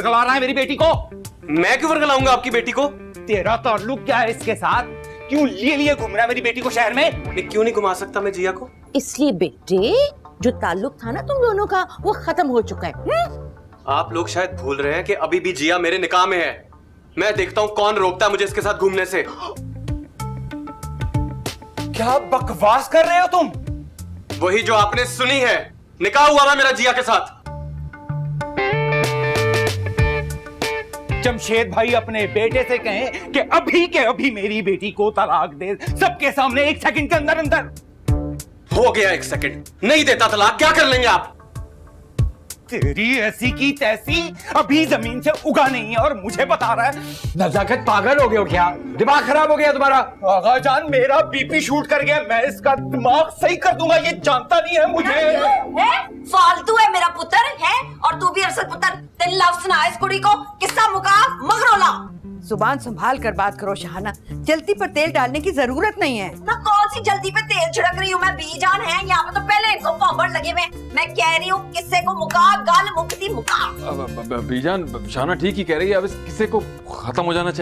वर्गला रहा है मेरी बेटी को। मैं क्यों वर्गलाऊंगा आपकी बेटी को? तेरा ताल्लुक क्या है इसके साथ? क्यों लिए घूम रहा है मेरी बेटी को शहर में? मैं क्यों नहीं घुमा सकता मैं जिया को? इसलिए बेटे जो ताल्लुक था ना तुम दोनों का वो खत्म हो चुका है। आप लोग शायद भूल रहे हैं कि अभी भी जिया मेरे निकाह में है। मैं देखता हूँ कौन रोकता है मुझे इसके साथ घूमने से। क्या बकवास कर रहे हो तुम? वही जो आपने सुनी है, निकाह हुआ ना मेरा जिया के साथ। जमशेद भाई अपने बेटे से कहें कि अभी के अभी मेरी बेटी को तलाक दे, सबके सामने 1 सेकंड के अंदर अंदर। हो गया 1 सेकंड, नहीं देता तलाक, क्या कर लेंगे आप? तेरी ऐसी की तैसी अभी जमीन से उगा नहीं है और मुझे बता रहा है। नजाकत पागल हो गए हो क्या? दिमाग खराब हो गया तुम्हारा? आगा जान मेरा बीपी शूट कर गया, मैं इसका दिमाग सही कर दूंगा, ये जानता नहीं है मुझे। है? फालतू है मेरा पुत्र है और तू भी अरसद पुत्र। तेरे लफ्ज सुना इस कुड़ी को, किस्सा मुका मगरोला। जुबान संभाल कर बात करो शहाना, जल्दी पर तेल डालने की जरूरत नहीं है। ना कौन सी जल्दी पे तेल छिड़क रही हूँ मैं, बीजान है यहाँ पे तो पहले इनको पॉम्बर लगे हुए। मैं कह रही हूँ किस्से को मुका, गाल मुकती मुका। बीजान शाना ठीक ही कह रही है, अब इस किस्से को खत्म हो जाना चाहिए।